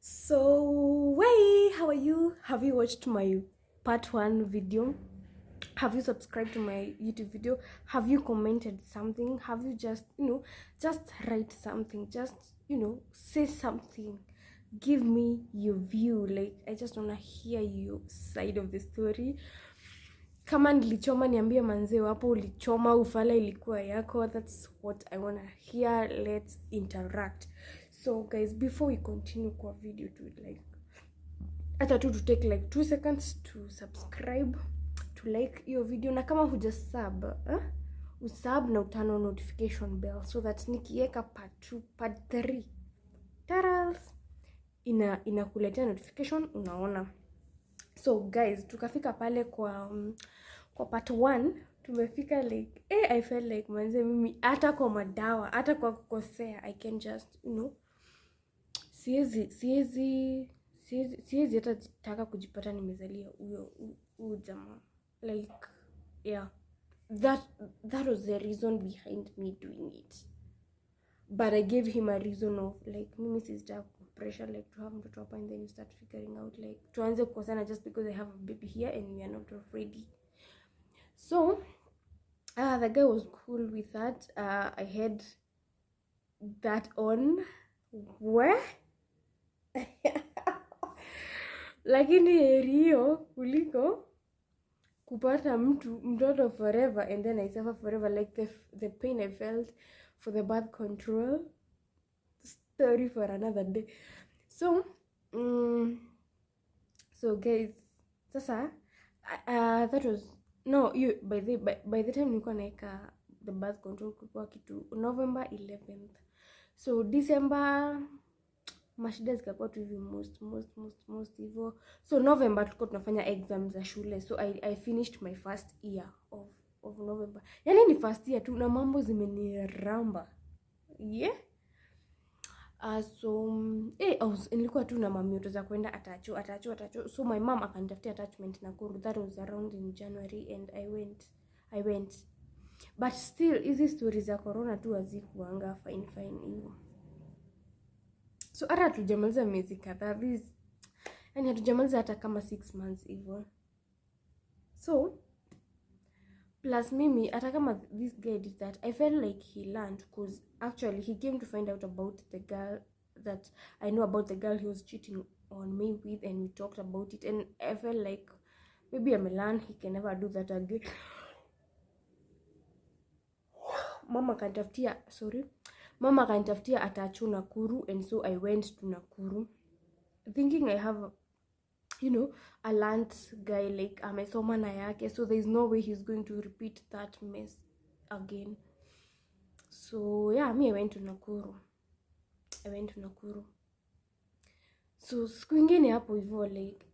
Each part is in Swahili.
So, hey, how are you? Have you watched my part 1 video? Have you subscribed to my YouTube video? Have you commented something? Have you just write something? Just, say something. Give me your view. Like, I just want to hear your side of the story. Kama nilichoma niambie manzeo hapo ulichoma ufala ilikuwa yako. That's what I want to hear. Let's interact. So guys, before we continue kwa video to hata to take like 2 seconds to subscribe, to like your video, na kama hujasub usub na utano notification bell so that nikiweka part 2 part 3 tarals inakuletea notification unaona. So guys, tukafika pale kwa part 1 tumefika like I felt like manze mimi hata kwa madawa hata kwa kukosea I can just siwezi hata taka kujipata nimezalia huyo jamaa. Like yeah, that was the reason behind me doing it, but I gave him a reason of like mimi sister pressure like to have mtoto hapa, and then you start figuring out like tuanze kukosana just because I have a baby here and we are not ready. So the guy was cool with that. I had that on where lakini rio kuliko kupata mtoto forever and then I suffer forever, like the pain I felt for the birth control story for another day. So guys, sasa that was no you by the time nilikuwa naeka the birth control kulikuwa kitu November 11th. So December mashida zikakuwa tu hivi most hivyo. So November tulikuwa tunafanya exams za shule, so I finished my first year of November. Yani ni first year tu na mambo zimeniramba. Yeah. So nilikuwa tu na mamioto za kwenda atacho. So my mom akanitafutia attachment Nakuru. That was around in January and I went. But still hizi stories za corona tu hazikuanga fine hivyo. So hata hatujamaliza miezi kadhaa, yani hatujamaliza hata kama 6 months hivyo. So plus mimi hata kama this guy did that, I felt like he learned, because actually he came to find out about the girl that I know about, the girl he was cheating on me with, and we talked about it, and I felt like maybe I'm a learn he can never do that again. Mama kanitafutia atachu Nakuru, and so I went to Nakuru thinking I have a learned guy, like amesoma na yake, so there is no way he's going to repeat that mess again. So yeah, I went to Nakuru. So siku ingine hapo hivyo, like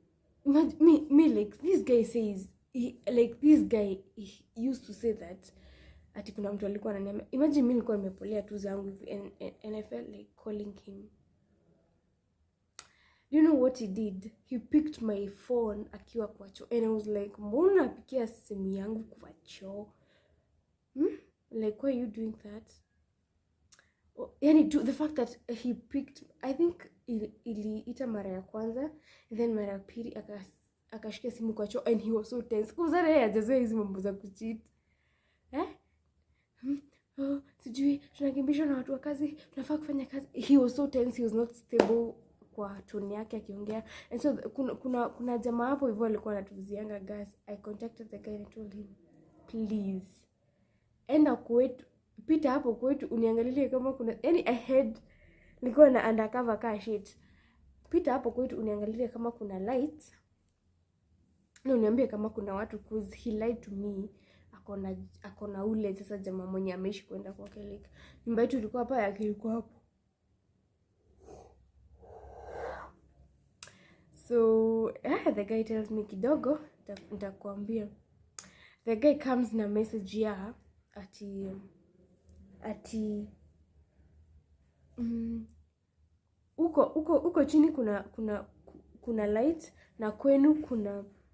me like this guy says this guy used to say that ati kuna mtu alikuwa ananiambia. Imagine mimi nilikuwa nimepolea tu zangu hivi and I felt like calling him. You know what he did? He picked my phone akiwa kwa choo, and I was like, mbona napikia simu yangu kwa choo? Like, why are you doing that? Yani the fact that he picked, I think iliita mara ya kwanza, and then mara ya pili akashika simu kwa choo, and he was so tense. Kuzana yeye hajazoea hizo mambo za kucheat. Sijui tunakimbishwa na watu wa kazi, tunafaa kufanya kazi. He was so tense, he was not stable kwa tone yake akiongea. And so kuna jamaa hapo hivyo alikuwa anatuzianga gas. I contacted the guy and I told him, please enda kwetu, pita hapo kwetu uniangalilie kama kuna, yani I had nilikuwa na undercover car shit, pita hapo kwetu uniangalilie kama kuna lights na uniambie kama kuna watu, cause he lied to me. Akona ule sasa jamaa mwenye ameishi kwenda kwake, like nyumba yetu ilikuwa hapa, yake ilikuwa hapo. So the guy tells me kidogo nitakwambia. The guy comes na message ya ati uko chini kuna light, na kwenu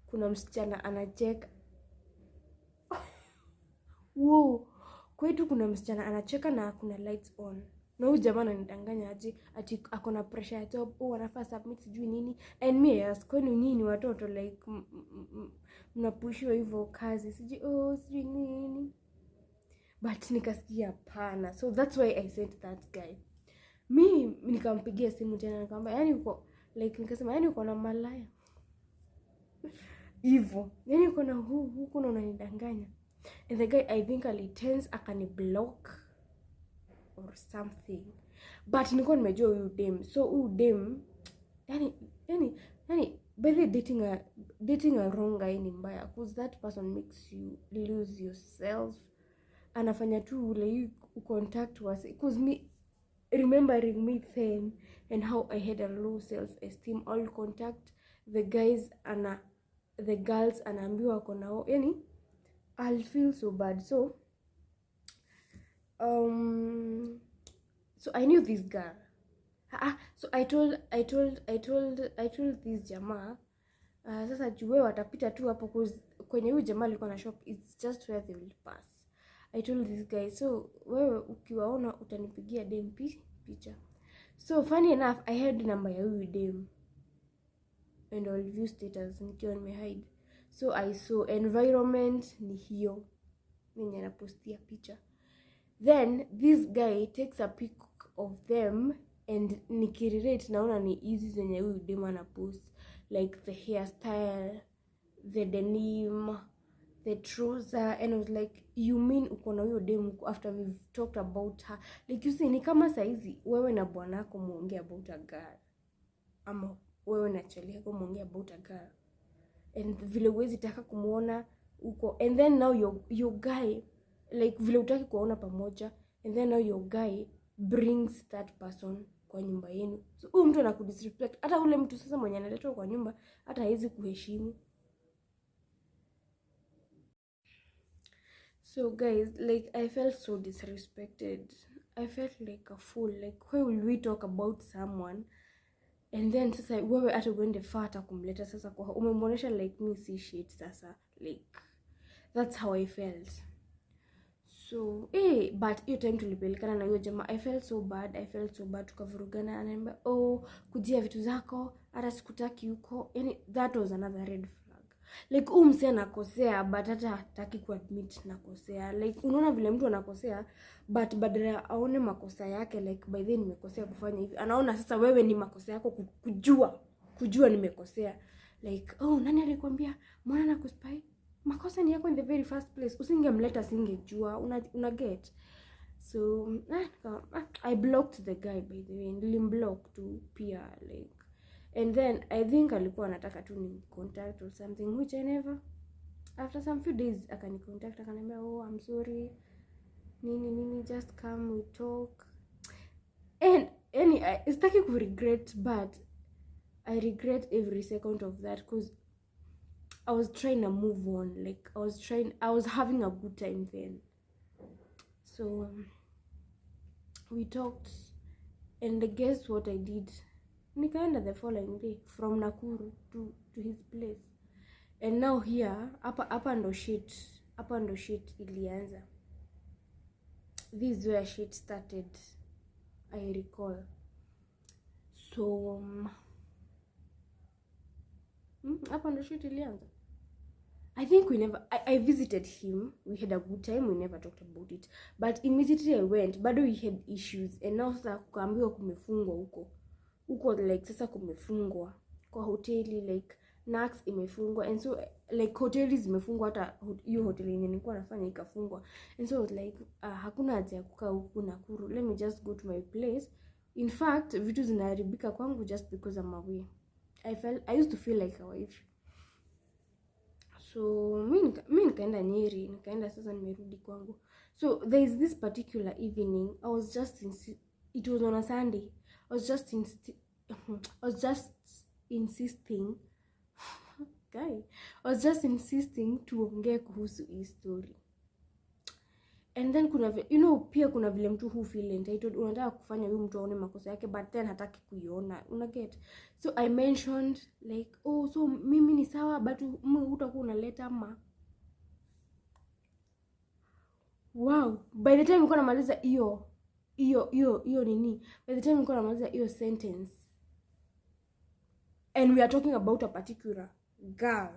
kuna msichana anacheka. Wow, kwetu kuna msichana anacheka na kuna lights on. na huyu jamaa ananidanganya aje ati ako na pressure ya job, anafaa submit sijui nini. And me yes, kwani nyinyi watoto like mnapushiwa hivyo kazi sijui nini. But nikasikia hapana, so that's why I sent that guy. Mi nikampigia simu tena nikamwambia yani uko like, nikasema yani uko na malaya hivyo, yani uko na huku na unanidanganya. And the guy I think alitense akani block or something, but nilikuwa nimejua huyu dem. So huyu dem yani by the dating a wrong guy ni mbaya, because that person makes you lose yourself. Anafanya tu ule contact was, because me remembering me then and how I had a low self-esteem, all contact the guys the girls anaambiwa ako nao, yani I'll feel so bad. So I knew this girl. So I told this jamaa, sasa juwe watapita tu hapo kwenye huyu jamaa alikuwa na shop, it's just where they will pass. I told this guy, so wewe ukiwaona utanipigia dem picha. So funny enough, I had number ya huyu dem and I'll view status nikiwa nimehide. So I saw environment ni hiyo mwenye anapostia picha. Then this guy takes a pic of them and nikirelate naona ni hizi zenye huyu dem anapost, like the hairstyle, the denim, the trouser, and I was like, you mean uko na huyo dem after we've talked about her? Like you see, ni kama saizi wewe na bwanako muongea about a girl, ama wewe na chali yako muongea about a girl, and vile uwezi taka kumuona uko, and then now your guy like vile utaki kuona pamoja, and then now your guy brings that person kwa nyumba yenu. So huyu mtu anakudisrespect. Hata ule mtu sasa mwenye analetwa kwa nyumba hata haizi kuheshimu. So guys, like I felt so disrespected. I felt like a fool. Like why will we talk about someone and then sasa wewe hata uende fata kumleta sasa kwa umemwonesha like me see shit sasa, like that's how I felt. So but hiyo time tulipelekana na hiyo jamaa, I felt so bad. Tukavurugana, ananiambia kujia vitu zako, hata sikutaki huko. Yani that was another red flag. Like mse anakosea but hata hataki kuadmit nakosea. Like unaona vile mtu anakosea but badala aone makosa yake, like by then nimekosea kufanya hivi, anaona sasa wewe ni makosa yako kujua nimekosea. Like nani alikwambia mwana nakuspy? Makosa ni yako in the very first place. Usingemleta singejua. Una get. So I blocked the guy by the way. Nilimblock tu pia like. And then I think alikuwa anataka tu ni contact or something, which I never. After some few days akani contact, akaniambia I'm sorry. Nini just come we talk. And sitaki ku regret, but I regret every second of that, because I was trying to move on. Like I was having a good time then. So we talked, and guess what I did? Nikaenda the following day from Nakuru to his place. And now here hapa ndo shit ilianza. This is where shit started, I recall. So hapa ndo shit ilianza. I think I visited him, we had a good time, we never talked about it. But immediately I went, bado we had issues, and now sasa kukaambiwa kumefungwa huko like sasa kumefungwa kwa hoteli, like Nax imefungwa, and so like hoteli zimefungwa, hata hiyo hoteli yenye nilikuwa nafanya ikafungwa. And so I was like hakuna haja ya kukaa huku Nakuru, let me just go to my place. In fact vitu zinaharibika kwangu just because I'm away. I used to feel like a wife. So mi nikaenda Nyeri, nikaenda sasa nimerudi kwangu. So there is this particular evening, I was just it was on a Sunday. I was just insisting guy, I was just insisting tuongee kuhusu hii story. And then pia kuna vile mtu who feel entitled, unataka kufanya huyu mtu aone makosa yake but then hataki kuiona, una get. So I mentioned like so mimi ni sawa but utakuwa unaleta wow, by the time nilikuwa namaliza hiyo hiyo nini, by the time nilikuwa namaliza hiyo sentence, and we are talking about a particular girl,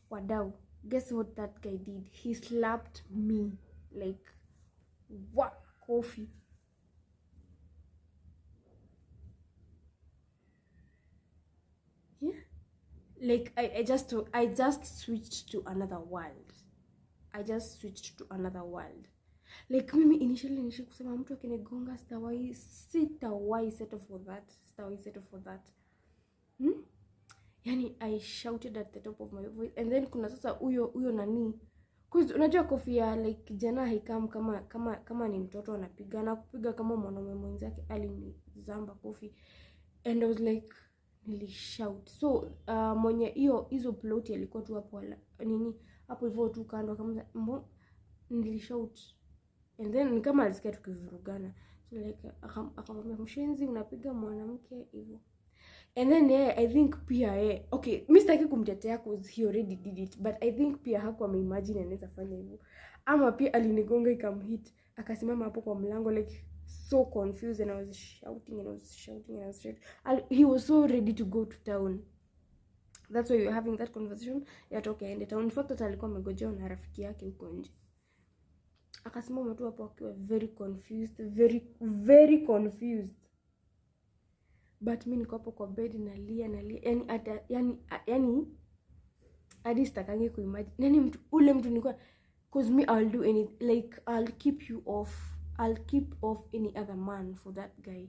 wadau, guess what that guy did? He slapped me like what coffee. Yeah, like I just switched to another world. I just switched to another world. Like mimi initially kusema mtu akinigonga sitawahi settle for that. Yani I shouted at the top of my voice, and then kuna sasa huyo nani, cause unajua kofia like kijana haikam kama ni mtoto anapigana kupiga kama mwanaume mwenzake, alinizamba kofi, and I was like nilishout. So mwenye hizo plot alikuwa tu hapo nini hapo hivyo tu kando, kama nilishout, and then ni kama alisikia tukivurugana, so like akamwambia mshenzi unapiga mwanamke hivyo. And then I think pia okay, mimi sitaki kumtetea cause he already did it, but I think pia hakuwa ameimagine anaweza fanya hivyo, ama pia alinigonga ikamhit akasimama hapo kwa mlango like so confused, and I was shouting. He was so ready to go to town. That's why we were having that conversation ya toke aende town. In fact alikuwa amegojea na rafiki yake huko nje, akasimama tu hapo akiwa very confused. But mimi niko hapo kwa bed nalia, yani hadi sitakangi kuimagine nani ule mtu nilikuwa, cause me I'll do any, like I'll keep off any other man for that guy.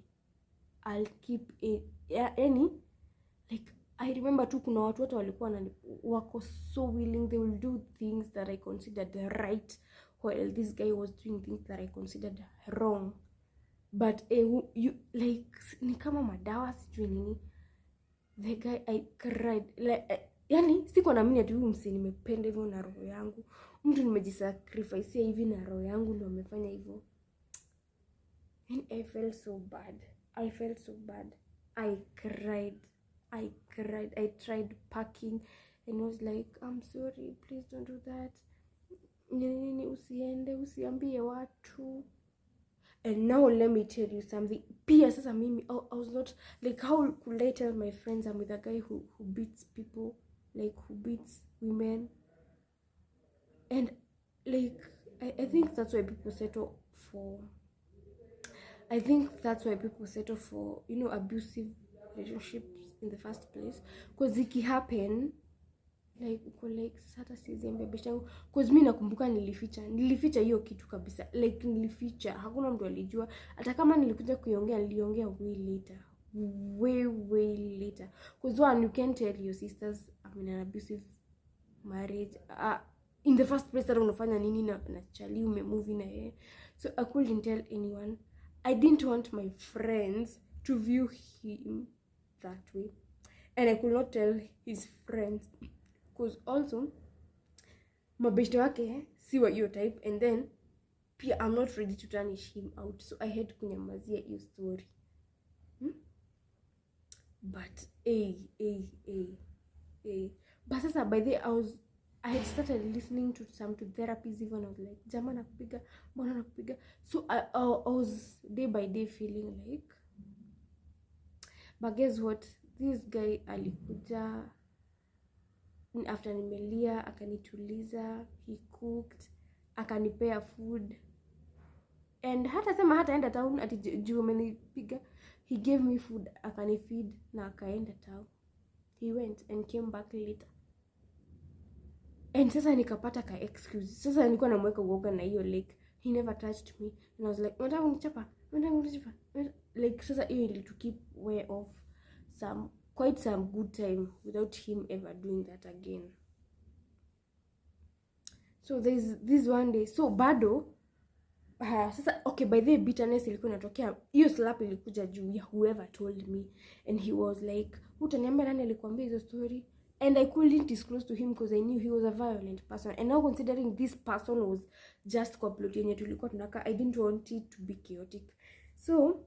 I'll keep it, any like I remember tu kuna watu wote walikuwa wako so willing, they will do things that I considered right, while this guy was doing things that I considered wrong. But you like ni kama madawa sijui nini, the guy I cried like yani siko na mimi ati huyu msee nimependa hivyo na roho yangu, mtu nimejisacrifice hivi na roho yangu ndio amefanya hivyo, and I felt so bad. I cried. I tried packing and was like, I'm sorry, please don't do that, nini usiende, usiambie watu. And now let me tell you something. Pia sasa mimi I was not like, how could I tell my friends I'm with a guy who beats people, like who beats women? And like I think that's why people settle for you know, abusive relationships in the first place, because it happen like uko like sasa siziambia beshangu, cause mimi nakumbuka nilificha hiyo kitu kabisa, like nilificha, hakuna mtu alijua. Hata kama nilikuja niliongea way later, cause one, you can't tell your sisters I'm in an abusive marriage in the first place, that unafanya nini na chali umemove na yeye. So I couldn't tell anyone. I didn't want my friends to view him that way, and I could not tell his friends, because also mabeshte wake si wa hiyo type, and then pia I'm not ready to tarnish him out, so I had kunyamazia hiyo story. But but sasa by the I had started listening to some therapies even. I was like, jama nakupiga, mbona nakupiga? So I was day by day feeling like, but guess what, this guy alikuja after nimelia, akanituliza, he cooked, akanipea food, and hata sema hata enda town ati juu amenipiga, he gave me food, akanifeed na akaenda town. He went and came back later. And sasa nikapata ka excuse. Sasa nilikuwa namweka uoga na hiyo, like he never touched me, and I was like, unataka unichapa? Like sasa hiyo ili to keep way off quite some good time without him ever doing that again. So there's this one day, so bado sasa okay, by the bitterness ilikuwa inatokea, hiyo slap ilikuja juu ya whoever told me, and he was like, utaniambia nani alikwambia hizo story? And I couldn't disclose to him because I knew he was a violent person, and now considering this person was just kwa plot yenye tulikuwa tunaka, I didn't want it to be chaotic. So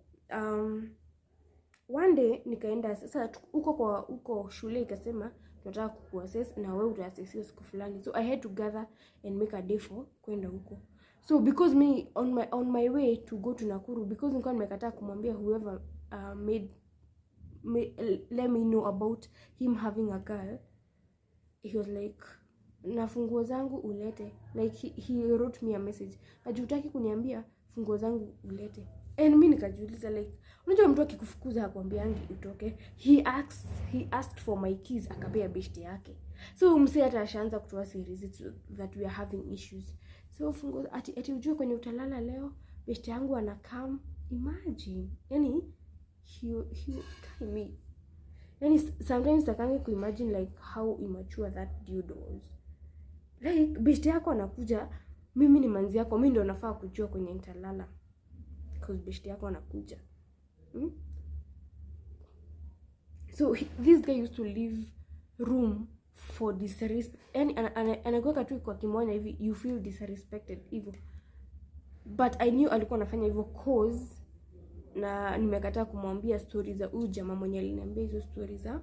one day nikaenda sasa uko shule, ikasema tunataka kuassess na wewe utaassess siku fulani, so I had to gather and make a day for kwenda huko. So because me on my way to go to Nakuru, because nilikuwa nimekataa kumwambia whoever let me know about him having a girl, he was like, na funguo zangu ulete. Like he wrote me a message, hajutaki kuniambia funguo zangu ulete. And mimi nikajiuliza like, unajua mtu akikufukuza hakwambiangi utoke. He asked for my keys, akapea beshte yake. So mse hata ashaanza kutoa series that we are having issues. So funguo ati ujue kwenye utalala leo, beshte yangu anakam. Imagine. Yani he me. Yani sometimes takangi kuimagine like how immature that dude was. Like beshte yako anakuja, mimi ni manzi yako, mimi ndio nafaa kujua kwenye nitalala. Because beshte yako anakuja. So this guy used to leave room for disrespect. Yani anakuweka tu kwa kimoja hivi, you feel disrespected hivyo. But I knew alikuwa anafanya hivyo cause na nimekataa kumwambia stories za huyu jamaa mwenye aliniambia hizo stories za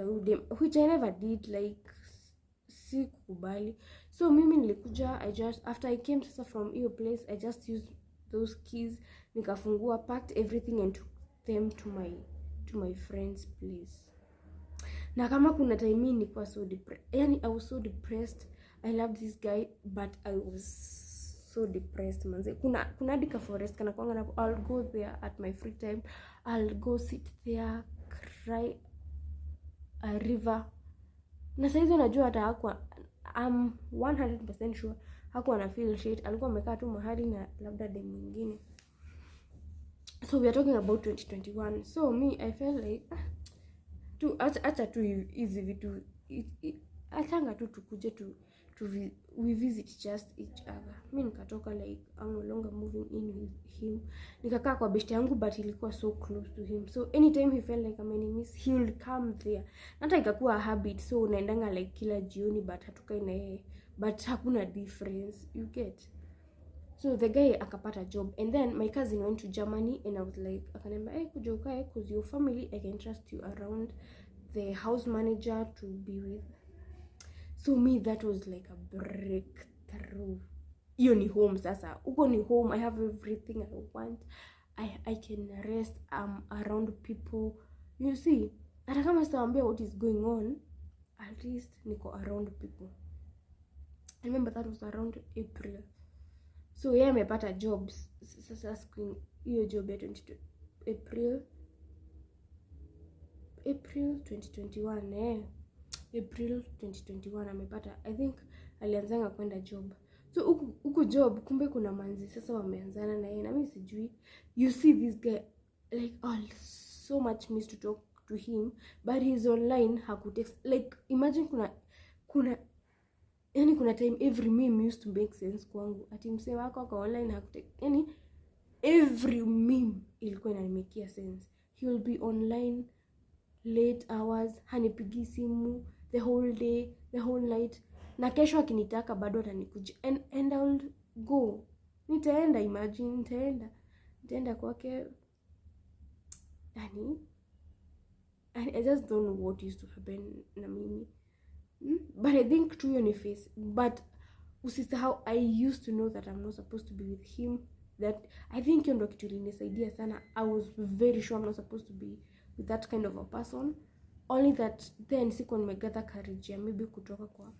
huyu, which I never did, like si kukubali. So mimi nilikuja, after I came sasa from your place, I just used those keys, nikafungua, packed everything and took them to my friend's place. Na kama kuna time nilikuwa so depressed, yani I was so depressed. I loved this guy but I was so depressed manze. Kuna dika forest kana kwanga na, I'll go there at my free time, I'll go sit there, cry a river. Na saizi unajua hata hakuwa, I'm 100% sure hakuwa na feel shit, alikuwa amekaa tu mahali na labda dem mwingine. So we are talking about 2021. So me I felt like acha tu hizi vitu, achanga tu tukuje we visit just each other. Mimi nikatoka like I'm no longer moving in with him. Nikakaa kwa beshte yangu but ilikuwa so close to him. So anytime he felt like amenimiss, he would come there. Hata ikakuwa a habit, so unaendanga like kila jioni but hatukai na yeye. But hakuna difference, you get. So the guy akapata job and then my cousin went to Germany and I was like, akaniambia, "Hey, kuja ukae because your family, I can trust you around the house manager to be with." So me, that was like a breakthrough. Hiyo ni home sasa. Uko ni home, I have everything I want. I can rest, around people. You see, hata kama sitaambia what is going on, at least niko around people. I remember that was around April. So yeye amepata jobs sasa screen hiyo job ya April 2021 April 2021 amepata. I think alianzanga kwenda job. So huku job kumbe kuna manzi sasa wameanzana na yeye na mimi sijui. You see this guy like so much miss to talk to him but he's online, hakutext. Like imagine kuna time every meme used to make sense kwangu. Ati msee wako kwa online hakutext. Yani every meme ilikuwa inanimekia sense. He will be online late hours, hanipigi simu the whole day, the whole night. Na kesho akinitaka bado atanikuja and I'll go. Nitaenda, imagine nitaenda kwake. Yani I just don't know what used to happen na mimi. But I think to your face. But usisahau, I used to know that I'm not supposed to be with him. That I think hiyo ndo kitu ilinisaidia sana. I was very sure I'm not supposed to be with that kind of a person. Only that then sikuwa nimegather courage ya maybe kutoka kwa.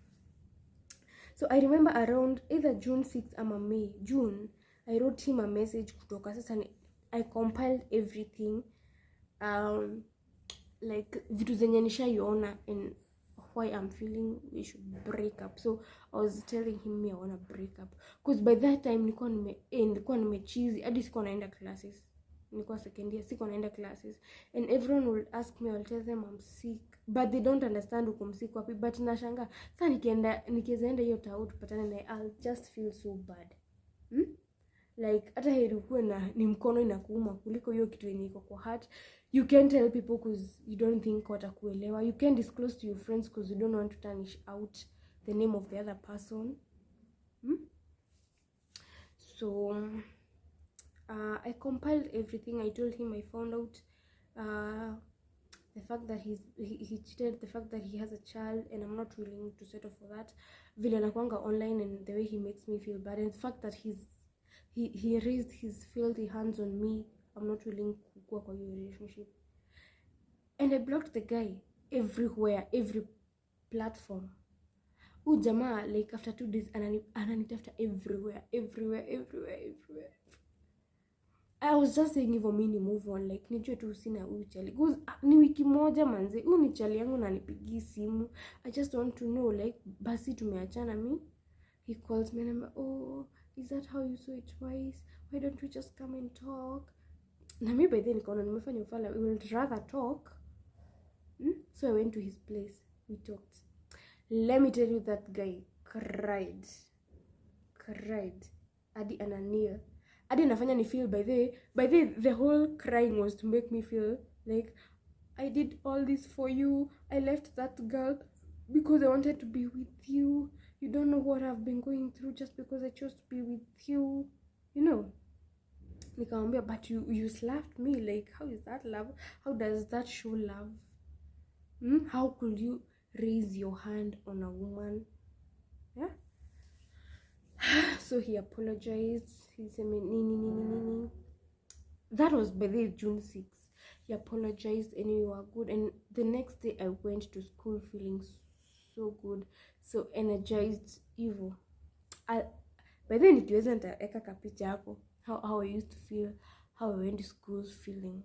So I remember around either June 6th ama May. June, I wrote him a message kutoka. Sasa I compiled everything. Like vitu zenye nishaiona and why I'm feeling we should break up. So I was telling him me I wanna break up because by that time nilikuwa nimecheesy hadi sikuwa naenda classes. Nilikuwa second year, sikuwa naenda classes and everyone will ask me, I'll tell them I'm sick but they don't understand uko msick wapi. But nashanga sasa nikienda hiyo tao tupatane na I'll just feel so bad. Like hata heri ukuwe na ni mkono inakuuma kuliko hiyo kitu yenye iko kwa heart. You can't tell people because you don't think watakuelewa. You can't disclose to your friends because you don't want to tarnish out the name of the other person. So I compiled everything. I told him I found out the fact that he cheated, the fact that he has a child and I'm not willing to settle for that, vile anakuanga online and the way he makes me feel bad, and the fact that he raised his filthy hands on me, I'm not willing kukua kwa hiyo relationship. And I blocked the guy everywhere, every platform. Jamaa, like after 2 days ananitafuta everywhere. I was just saying hivyo mimi move on, like nijue tu sina huyu chali. Because ni wiki moja manze, huyu ni chali yangu na nipigi simu. I just want to know, like basi tumeachana mi. He calls me and I'm like, oh, is that how you saw it twice? Why don't we just come and talk? Na mi by then nikaona nimefanya ufala, we would rather talk. So I went to his place, we talked. Let me tell you, that guy cried. Adi anania. Adi nafanya ni feel by the whole crying was to make me feel like I did all this for you. I left that girl because I wanted to be with you. You don't know what I've been going through just because I chose to be with you. You know? Nikamwambia, but you slapped me. Like, how is that love? How does that show love? How could you raise your hand on a woman? Yeah. So he apologized. He said, "Nini." That was by the June 6th. He apologized and we were good. And the next day I went to school feeling so good, so energized. Evil. By then it wasn't eka kapicha hapo. How I used to feel, how I went to school feeling.